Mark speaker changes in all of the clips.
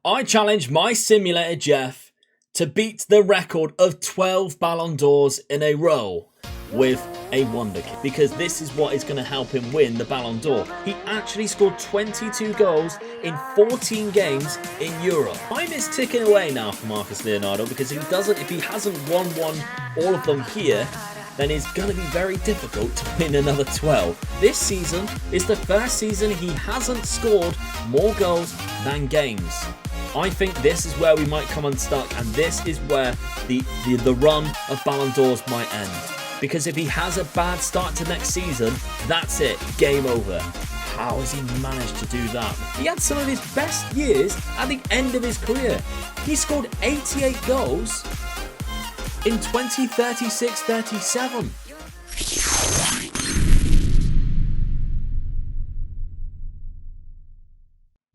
Speaker 1: I challenge my simulator Jeff to beat the record of 12 Ballon d'Ors in a row with a Wonderkid, because this is what is going to help him win the Ballon d'Or. He actually scored 22 goals in 14 games in Europe. Time is ticking away now for Marcus Leonardo, because if he hasn't won all of them here, then it's going to be very difficult to win another 12. This season is the first season he hasn't scored more goals than games. I think this is where we might come unstuck, and this is where the run of Ballon d'Ors might end. Because if he has a bad start to next season, that's it, game over. How has he managed to do that? He had some of his best years at the end of his career. He scored 88 goals in 2036-37.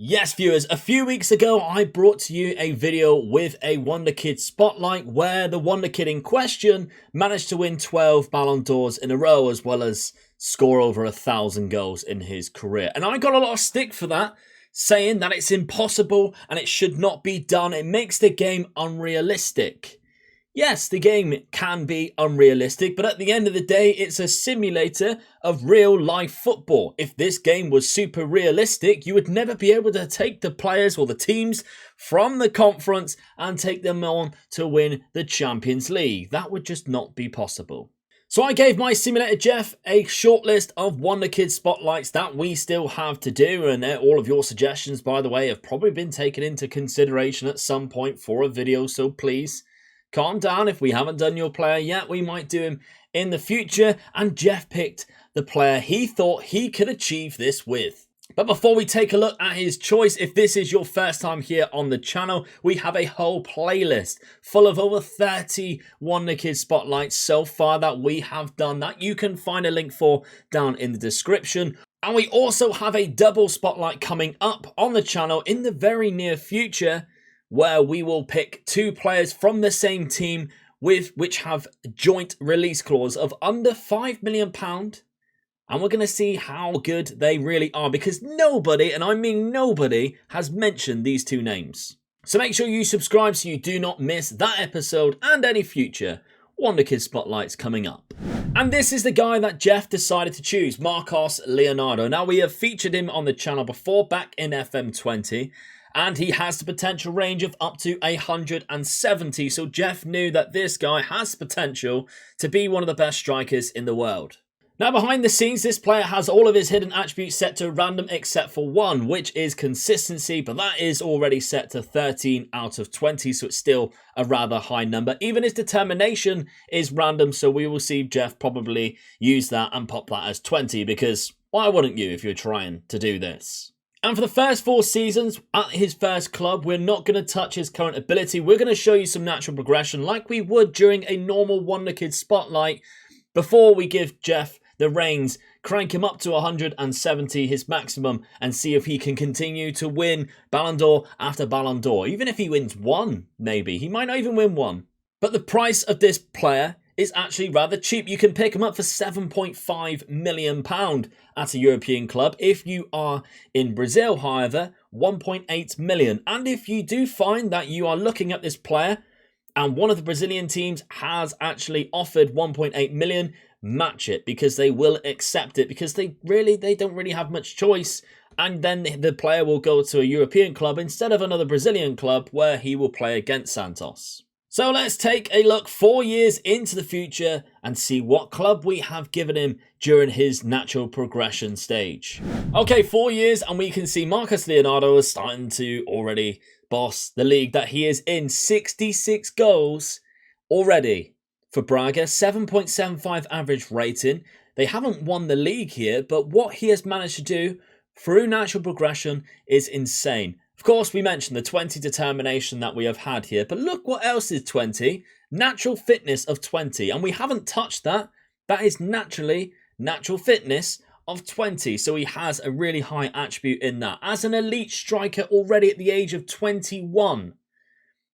Speaker 1: Yes, viewers, a few weeks ago I brought to you a video with a Wonderkid spotlight where the Wonderkid in question managed to win 12 Ballon d'Ors in a row, as well as score over 1,000 goals in his career. And I got a lot of stick for that, saying that it's impossible and it should not be done. It makes the game unrealistic. Yes, the game can be unrealistic, but at the end of the day, it's a simulator of real life football. If this game was super realistic, you would never be able to take the players or the teams from the conference and take them on to win the Champions League. That would just not be possible. So I gave my simulator Jeff a short list of Wonderkid spotlights that we still have to do, and all of your suggestions, by the way, have probably been taken into consideration at some point for a video, so please calm down. If we haven't done your player yet, we might do him in the future. And Jeff picked the player he thought he could achieve this with. But before we take a look at his choice, if this is your first time here on the channel, we have a whole playlist full of over 30 Wonderkid spotlights so far that we have done, that you can find a link for down in the description. And we also have a double spotlight coming up on the channel in the very near future, where we will pick two players from the same team which have joint release clause of under £5 million. And we're going to see how good they really are, because nobody, and I mean nobody, has mentioned these two names. So make sure you subscribe so you do not miss that episode and any future Wonderkid spotlights coming up. And this is the guy that Jeff decided to choose, Marcus Leonardo. Now, we have featured him on the channel before, back in FM20. And he has the potential range of up to 170. So Jeff knew that this guy has potential to be one of the best strikers in the world. Now, behind the scenes, this player has all of his hidden attributes set to random except for one, which is consistency, but that is already set to 13 out of 20, so it's still a rather high number. Even his determination is random, so we will see Jeff probably use that and pop that as 20, because why wouldn't you if you're trying to do this? And for the first 4 seasons at his first club, we're not going to touch his current ability. We're going to show you some natural progression like we would during a normal Wonderkid spotlight before we give Jeff the reins, crank him up to 170, his maximum, and see if he can continue to win Ballon d'Or after Ballon d'Or. Even if he wins one, maybe. He might not even win one. But the price of this player is actually rather cheap. You can pick him up for £7.5 million at a European club. If you are in Brazil, however, 1.8 million. And if you do find that you are looking at this player and one of the Brazilian teams has actually offered 1.8 million, match it, because they will accept it, because they don't really have much choice. And then the player will go to a European club instead of another Brazilian club where he will play against Santos. So let's take a look 4 years into the future and see what club we have given him during his natural progression stage. Okay, 4 years, and we can see Marcus Leonardo is starting to already boss the league that he is in. 66 goals already for Braga, 7.75 average rating. They haven't won the league here, but what he has managed to do through natural progression is insane. Of course, we mentioned the 20 determination that we have had here, but look what else is 20. Natural fitness of 20, and we haven't touched that. That is naturally natural fitness of 20, so he has a really high attribute in that. As an elite striker already at the age of 21,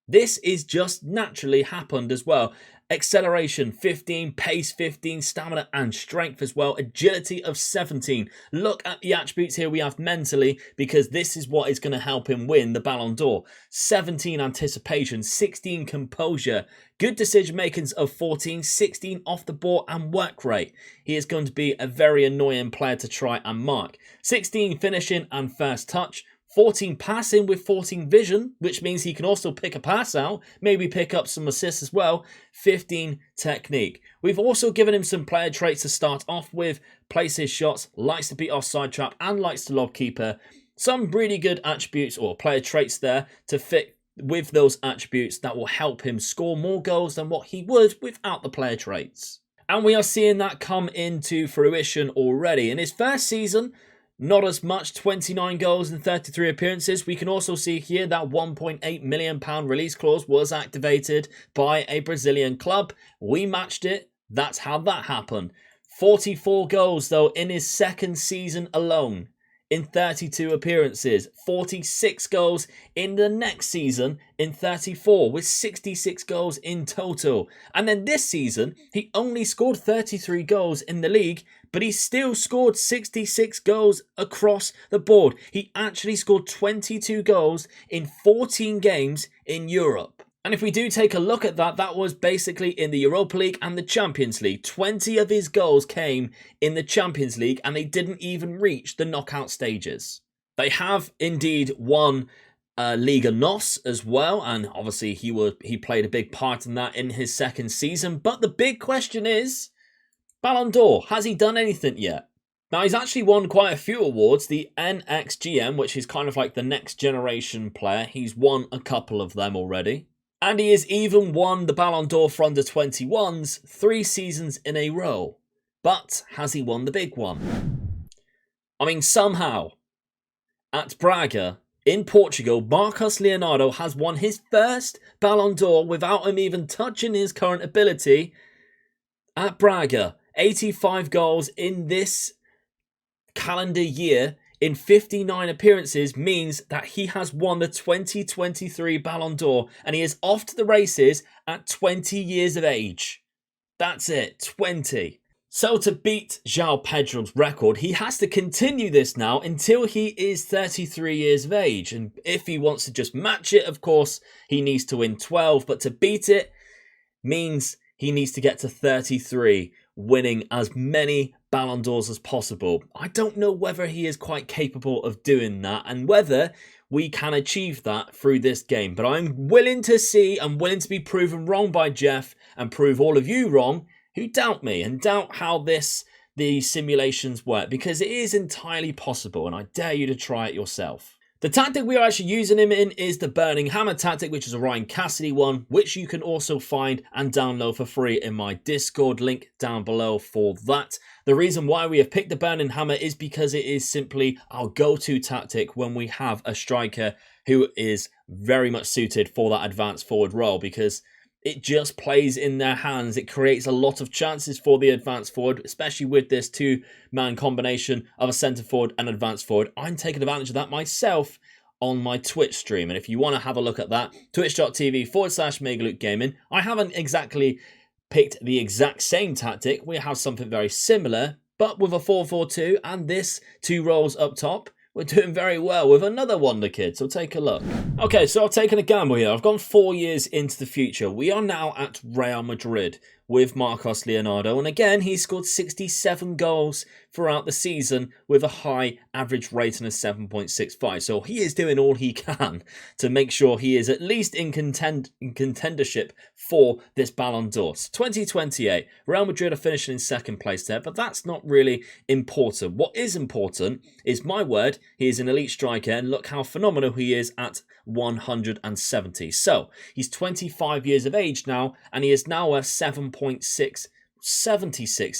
Speaker 1: this is just naturally happened as well. Acceleration 15, pace 15, stamina and strength as well. Agility of 17. Look at the attributes here we have mentally, because this is what is going to help him win the Ballon d'Or. 17 anticipation, 16 composure, good decision makings of 14, 16 off the ball and work rate. He is going to be a very annoying player to try and mark. 16 finishing and first touch. 14 passing with 14 vision, which means he can also pick a pass out, maybe pick up some assists as well. 15 technique. We've also given him some player traits to start off with. Plays his shots, likes to beat offside trap and likes to lob keeper. Some really good attributes or player traits there to fit with those attributes that will help him score more goals than what he would without the player traits. And we are seeing that come into fruition already. In his first season, not as much, 29 goals and 33 appearances. We can also see here that £1.8 million release clause was activated by a Brazilian club. We matched it. That's how that happened. 44 goals though in his second season alone in 32 appearances. 46 goals in the next season in 34 with 66 goals in total. And then this season, he only scored 33 goals in the league, but he still scored 66 goals across the board. He actually scored 22 goals in 14 games in Europe. And if we do take a look at that, that was basically in the Europa League and the Champions League. 20 of his goals came in the Champions League and they didn't even reach the knockout stages. They have indeed won Liga NOS as well, and obviously he played a big part in that in his second season. But the big question is, Ballon d'Or, has he done anything yet? Now, he's actually won quite a few awards. The NXGM, which is kind of like the next generation player, he's won a couple of them already. And he has even won the Ballon d'Or for under-21s 3 seasons in a row. But has he won the big one? I mean, somehow, at Braga, in Portugal, Marcos Leonardo has won his first Ballon d'Or without him even touching his current ability. At Braga, 85 goals in this calendar year in 59 appearances means that he has won the 2023 Ballon d'Or, and he is off to the races at 20 years of age. That's it, 20. So to beat João Pedro's record, he has to continue this now until he is 33 years of age. And if he wants to just match it, of course, he needs to win 12. But to beat it means he needs to get to 33, winning as many Ballon d'Ors as possible. I don't know whether he is quite capable of doing that and whether we can achieve that through this game. But I'm willing to see, I'm willing to be proven wrong by Jeff and prove all of you wrong who doubt me and doubt how the simulations work, because it is entirely possible and I dare you to try it yourself. The tactic we are actually using him in is the Burning Hammer tactic, which is a Ryan Cassidy one, which you can also find and download for free in my Discord, link down below for that. The reason why we have picked the Burning Hammer is because it is simply our go-to tactic when we have a striker who is very much suited for that advanced forward role, because it just plays in their hands. It creates a lot of chances for the advanced forward, especially with this two-man combination of a centre forward and advanced forward. I'm taking advantage of that myself on my Twitch stream. And if you want to have a look at that, twitch.tv/MegaLukeGaming. I haven't exactly picked the exact same tactic. We have something very similar, but with a 4-4-2 and this 2 roles up top. We're doing very well with another Wonderkid, so take a look. Okay, so I've taken a gamble here. I've gone 4 years into the future. We are now at Real Madrid with Marcos Leonardo. And again, he scored 67 goals throughout the season with a high average rating of 7.65. So he is doing all he can to make sure he is at least in contendership for this Ballon d'Or. 2028, Real Madrid are finishing in second place there, but that's not really important. What is important is, my word, he is an elite striker, and look how phenomenal he is at 170. So he's 25 years of age now, and he is now worth 76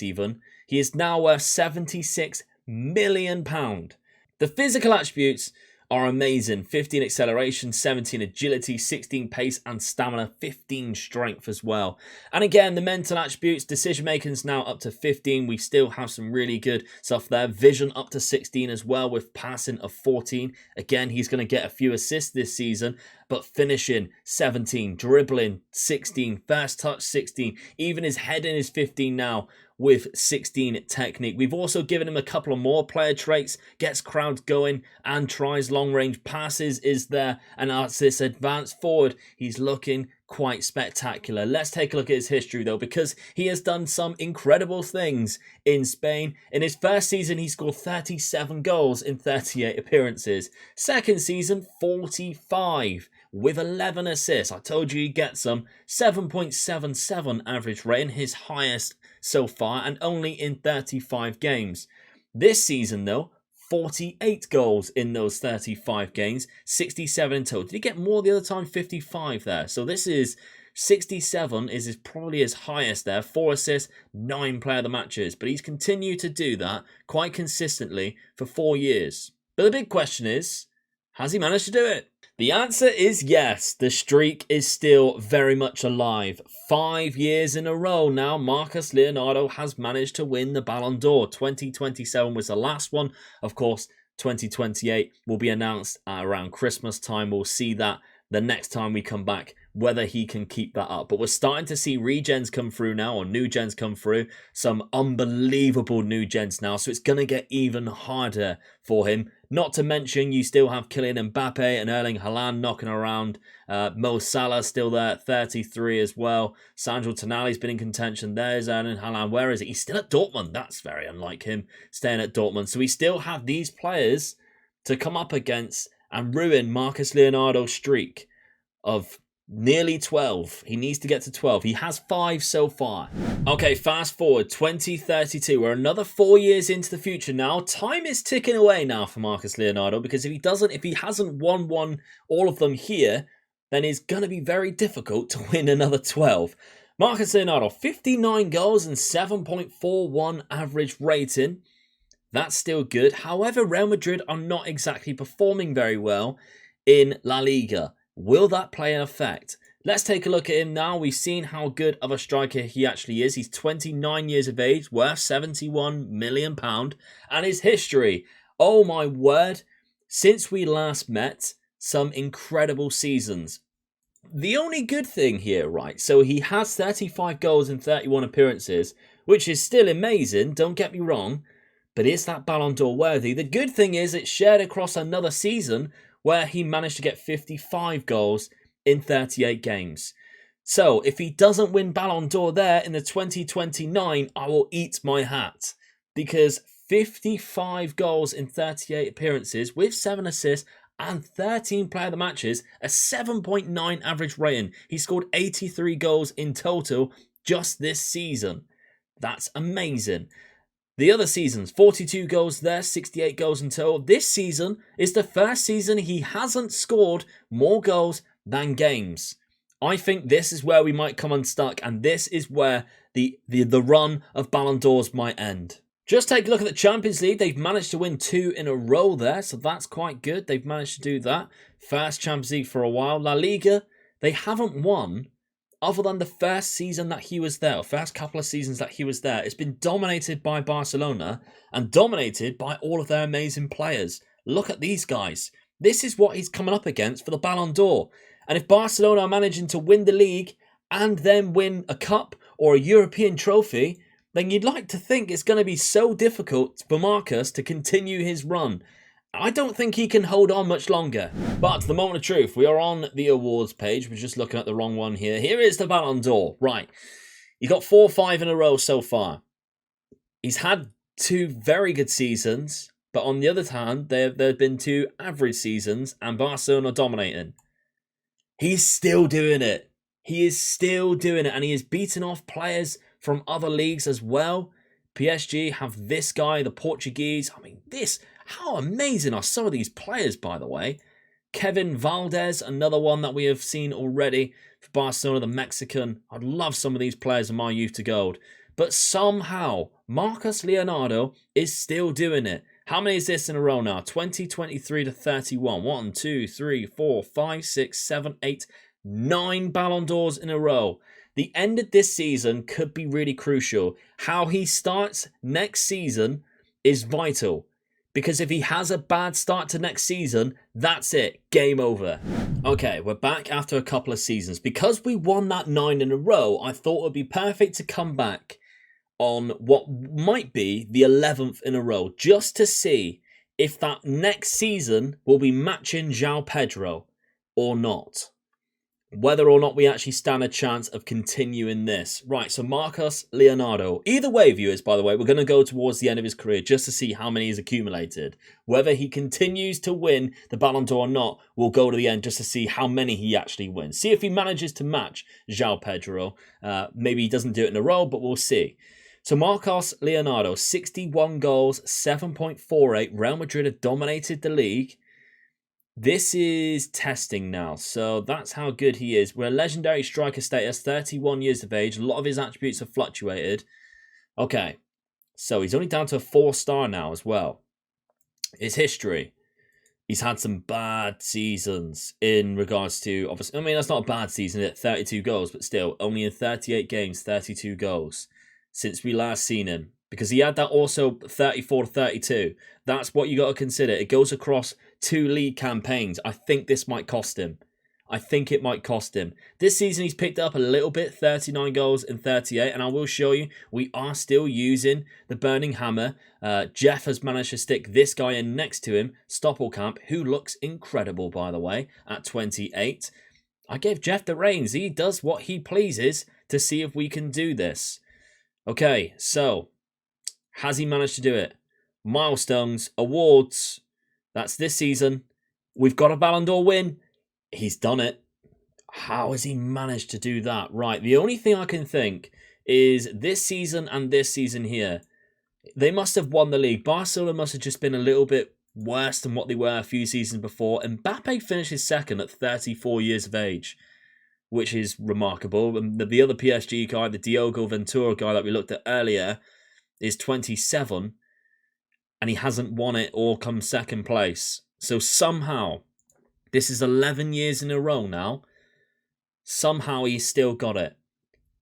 Speaker 1: even. He is now worth £76 million. The physical attributes are amazing. 15 acceleration, 17 agility, 16 pace and stamina, 15 strength as well. And again, the mental attributes, decision making is now up to 15. We still have some really good stuff there. Vision up to 16 as well, with passing of 14. Again, he's going to get a few assists this season, but finishing 17, dribbling 16, first touch 16, even his heading is 15 now, with 16 technique. We've also given him a couple of more player traits, gets crowds going and tries long range passes is there. And as this advanced forward, he's looking quite spectacular. Let's take a look at his history though, because he has done some incredible things in Spain. In his first season, he scored 37 goals in 38 appearances. Second season, 45 with 11 assists. I told you he'd get some. 7.77 average rating, his highest so far, and only in 35 games. This season though, 48 goals in those 35 games, 67 in total. Did he get more the other time? 55 there. So this is 67 is probably his highest there. 4 assists, 9 player of the matches. But he's continued to do that quite consistently for 4 years. But the big question is, has he managed to do it? The answer is yes. The streak is still very much alive. 5 years in a row now, Marcus Leonardo has managed to win the Ballon d'Or. 2027 was the last one. Of course, 2028 will be announced at around Christmas time. We'll see that the next time we come back, whether he can keep that up. But we're starting to see regens come through now, or new gens come through. Some unbelievable new gens now. So it's going to get even harder for him. Not to mention, you still have Kylian Mbappe and Erling Haaland knocking around. Mo Salah still there at 33 as well. Sandro Tonali's been in contention. There's Erling Haaland. Where is he? He's still at Dortmund. That's very unlike him, staying at Dortmund. So we still have these players to come up against and ruin Marcus Leonardo's streak of nearly 12. He needs to get to 12. He has 5 so far. Okay, fast forward, 2032. We're another 4 years into the future now. Time is ticking away now for Marcus Leonardo, because if he hasn't won all of them here, then it's going to be very difficult to win another 12. Marcus Leonardo, 59 goals and 7.41 average rating. That's still good. However, Real Madrid are not exactly performing very well in La Liga. Will that play an effect? Let's take a look at him now. We've seen how good of a striker he actually is. He's 29 years of age, worth £71 million. And his history, oh my word, since we last met, some incredible seasons. The only good thing here, right, so he has 35 goals in 31 appearances, which is still amazing, don't get me wrong, but is that Ballon d'Or worthy? The good thing is it's shared across another season where he managed to get 55 goals in 38 games. So if he doesn't win Ballon d'Or there in the 2029, I will eat my hat, because 55 goals in 38 appearances with 7 assists and 13 player of the matches, a 7.9 average rating. He scored 83 goals in total just this season. That's amazing. The other seasons, 42 goals there, 68 goals in total. This season is the first season he hasn't scored more goals than games. I think this is where we might come unstuck, and this is where the run of Ballon d'Ors might end. Just take a look at the Champions League. They've managed to win 2 in a row there, so that's quite good. They've managed to do that. First Champions League for a while. La Liga, they haven't won other than the first season that he was there, or first couple of seasons that he was there. It's been dominated by Barcelona and dominated by all of their amazing players. Look at these guys. This is what he's coming up against for the Ballon d'Or. And if Barcelona are managing to win the league and then win a cup or a European trophy, then you'd like to think it's going to be so difficult for Marcus to continue his run. I don't think he can hold on much longer. But the moment of truth, we are on the awards page. We're just looking at the wrong one here. Here is the Ballon d'Or. Right. He got 4 or 5 in a row so far. He's had 2 very good seasons, but on the other hand, there have been 2 average seasons and Barcelona dominating. He's still doing it. He is still doing it, and he is beating off players from other leagues as well. PSG have this guy, the Portuguese. I mean, how amazing are some of these players, by the way. Kevin Valdez, another one that we have seen already for Barcelona, the Mexican. I'd love some of these players in my youth to gold. But somehow, Marcus Leonardo is still doing it. How many is this in a row now? 20, 23 to 31. 1, 2, 3, 4, 5, 6, 7, 8, 9 Ballon d'Ors in a row. The end of this season could be really crucial. How he starts next season is vital. Because if he has a bad start to next season, that's it. Game over. Okay, we're back after a couple of seasons. Because we won that 9 in a row, I thought it would be perfect to come back on what might be the 11th in a row, just to see if that next season will be matching João Pedro or not. Whether or not we actually stand a chance of continuing this. Right, so Marcos Leonardo. Either way, viewers, by the way, we're going to go towards the end of his career just to see how many he's accumulated. Whether he continues to win the Ballon d'Or or not, we'll go to the end just to see how many he actually wins. See if he manages to match João Pedro. Maybe he doesn't do it in a row, but we'll see. So Marcos Leonardo, 61 goals, 7.48. Real Madrid have dominated the league. This is testing now, so that's how good he is. We're a legendary striker status, 31 years of age. A lot of his attributes have fluctuated. Okay, so he's only down to a 4-star now as well. His history. He's had some bad seasons in regards to, obviously, I mean, that's not a bad season at 32 goals, but still, only in 38 games, 32 goals since we last seen him. Because he had that also 34 to 32. That's what you got to consider. It goes across 2 league campaigns. I think this might cost him. I think it might cost him. This season he's picked up a little bit, 39 goals in 38. And I will show you, we are still using the Burning Hammer. Jeff has managed to stick this guy in next to him, Stoppelkamp, who looks incredible, by the way, at 28. I gave Jeff the reins. He does what he pleases to see if we can do this. Okay, so has he managed to do it? Milestones, awards. That's this season. We've got a Ballon d'Or win. He's done it. How has he managed to do that? Right, the only thing I can think is this season and this season here. They must have won the league. Barcelona must have just been a little bit worse than what they were a few seasons before. Mbappe finishes second at 34 years of age, which is remarkable. And the other PSG guy, the Diogo Ventura guy that we looked at earlier, is 27, and he hasn't won it or come second place. So somehow, this is 11 years in a row now, somehow he's still got it.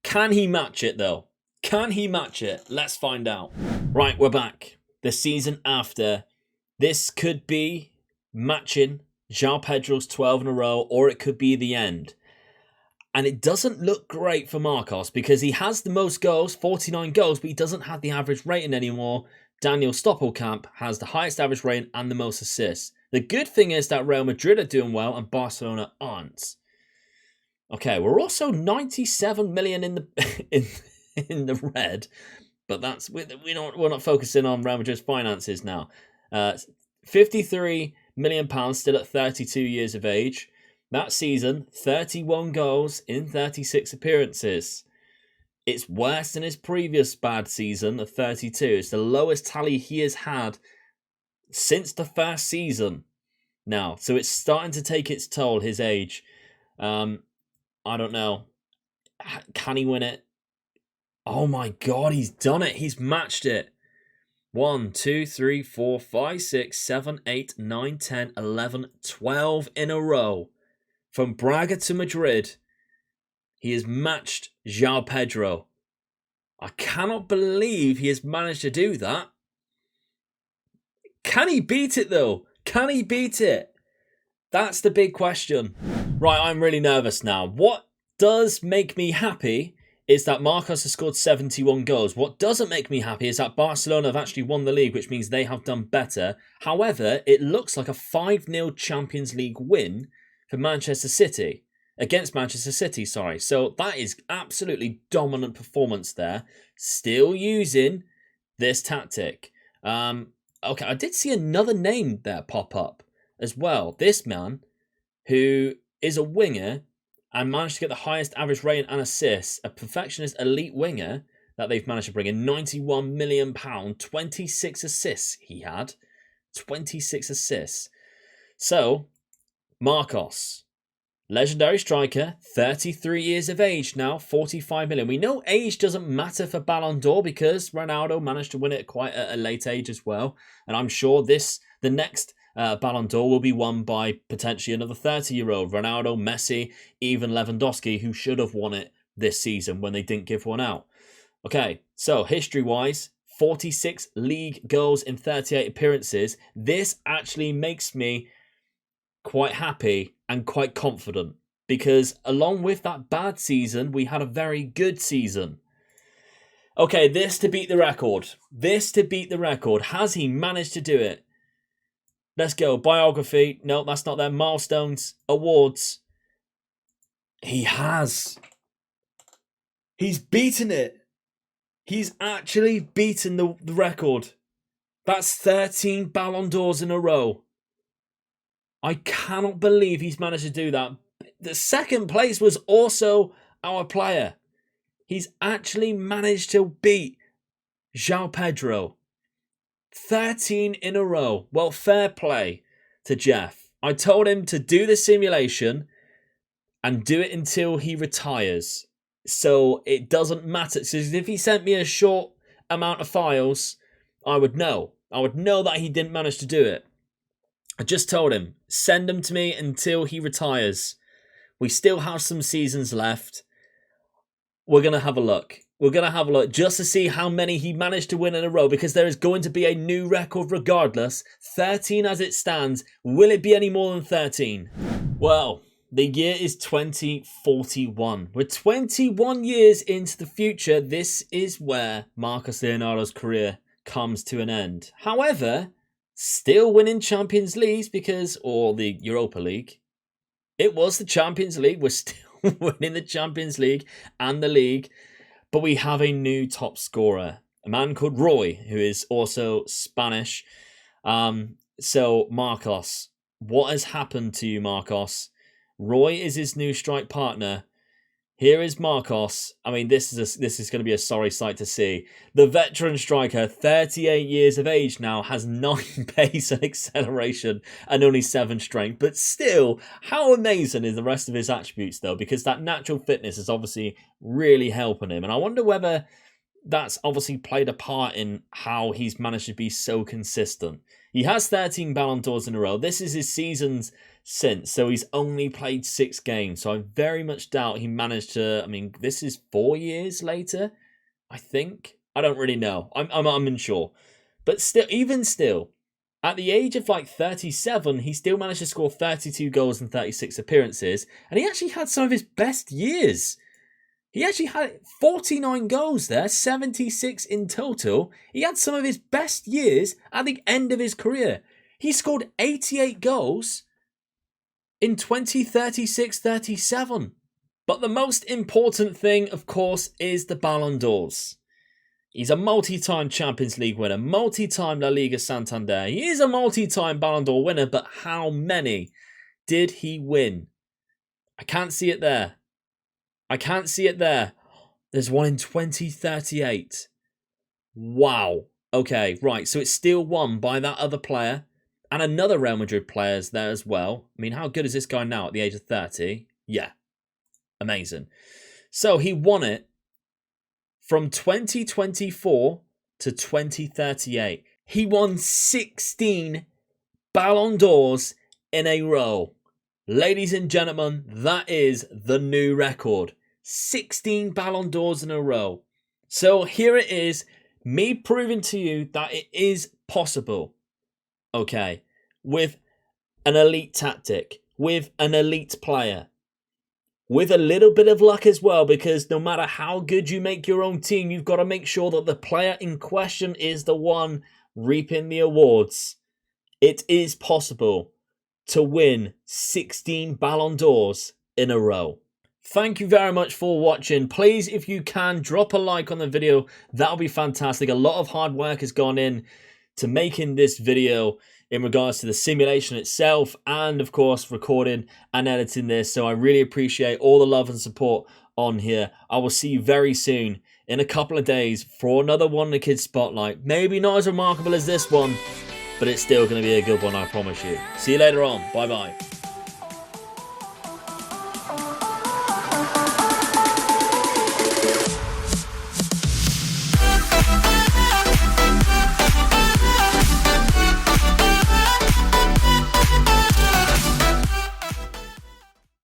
Speaker 1: Can he match it though? Can he match it? Let's find out. Right, we're back. The season after. This could be matching João Pedro's 12 in a row, or it could be the end. And it doesn't look great for Marcos because he has the most goals, 49 goals, but he doesn't have the average rating anymore. Daniel Stoppelkamp has the highest average rating and the most assists. The good thing is that Real Madrid are doing well and Barcelona aren't. Okay, we're also 97 million in the in the red, but that's we're not focusing on Real Madrid's finances now. 53 million pounds still at 32 years of age. That season, 31 goals in 36 appearances. It's worse than his previous bad season of 32. It's the lowest tally he has had since the first season now. So it's starting to take its toll, his age. I don't know. Can he win it? Oh my God, he's done it. He's matched it. 1, 2, 3, 4, 5, 6, 7, 8, 9, 10, 11, 12 in a row. From Braga to Madrid, he has matched João Pedro. I cannot believe he has managed to do that. Can he beat it though? Can he beat it? That's the big question. Right, I'm really nervous now. What does make me happy is that Marcos has scored 71 goals. What doesn't make me happy is that Barcelona have actually won the league, which means they have done better. However, it looks like a 5-0 Champions League win for Manchester City. Against Manchester City, sorry. So that is absolutely dominant performance there. Still using this tactic. Okay, I did see another name there pop up as well. This man, who is a winger and managed to get the highest average rating and assists, a perfectionist elite winger that they've managed to bring in. £91 million, 26 assists he had. 26 assists. So, Marcos, Legendary striker, 33 years of age now, 45 million. We know age doesn't matter for Ballon d'Or because Ronaldo managed to win it quite at a late age as well. And I'm sure the next Ballon d'Or will be won by potentially another 30-year-old. Ronaldo, Messi, even Lewandowski, who should have won it this season when they didn't give one out. Okay, so history-wise, 46 league goals in 38 appearances. This actually makes me quite happy and quite confident because along with that bad season, we had a very good season. Okay, this to beat the record. This to beat the record. Has he managed to do it? Let's go. Biography. No, that's not there. Milestones. Awards. He has. He's beaten it. He's actually beaten the record. That's 13 Ballon d'Ors in a row. I cannot believe he's managed to do that. The second place was also our player. He's actually managed to beat João Pedro. 13 in a row. Well, fair play to Jeff. I told him to do the simulation and do it until he retires. So it doesn't matter. So if he sent me a short amount of files, I would know. I would know that he didn't manage to do it. I just told him, send them to me until he retires. We still have some seasons left. We're going to have a look. We're going to have a look just to see how many he managed to win in a row because there is going to be a new record regardless. 13 as it stands. Will it be any more than 13? Well, the year is 2041. We're 21 years into the future. This is where Marcus Leonardo's career comes to an end. However, still winning Champions Leagues or the Europa League. It was the Champions League. We're still winning the Champions League and the league. But we have a new top scorer, a man called Roy, who is also Spanish. So, Marcos, what has happened to you, Marcos? Roy is his new strike partner. Here is Marcos. I mean, this is going to be a sorry sight to see. The veteran striker, 38 years of age now, has 9 pace and acceleration and only 7 strength. But still, how amazing is the rest of his attributes, though? Because that natural fitness is obviously really helping him. And I wonder whether that's obviously played a part in how he's managed to be so consistent. He has 13 Ballon d'Ors in a row. This is his season's since, so he's only played 6 games. So I very much doubt he managed to. I mean, this is 4 years later, I think. I don't really know. I'm unsure, but even still, at the age of like 37, he still managed to score 32 goals in 36 appearances, and he actually had some of his best years. He actually had 49 goals there, 76 in total. He had some of his best years at the end of his career. He scored 88 goals in 2036-37. But the most important thing, of course, is the Ballon d'Ors. He's a multi-time Champions League winner, multi-time La Liga Santander. He is a multi-time Ballon d'Or winner, but how many did he win? I can't see it there. I can't see it there. There's one in 2038. Wow. Okay, right. So it's still won by that other player. And another Real Madrid player's there as well. I mean, how good is this guy now at the age of 30? Yeah. Amazing. So he won it from 2024 to 2038. He won 16 Ballon d'Ors in a row. Ladies and gentlemen, that is the new record. 16 Ballon d'Ors in a row. So here it is, me proving to you that it is possible. Okay, with an elite tactic, with an elite player, with a little bit of luck as well, because no matter how good you make your own team, you've got to make sure that the player in question is the one reaping the awards. It is possible to win 16 Ballon d'Ors in a row. Thank you very much for watching. Please, if you can, drop a like on the video. That'll be fantastic. A lot of hard work has gone in to making this video in regards to the simulation itself and, of course, recording and editing this. So I really appreciate all the love and support on here. I will see you very soon in a couple of days for another Wonderkid Spotlight. Maybe not as remarkable as this one, but it's still going to be a good one, I promise you. See you later on. Bye-bye.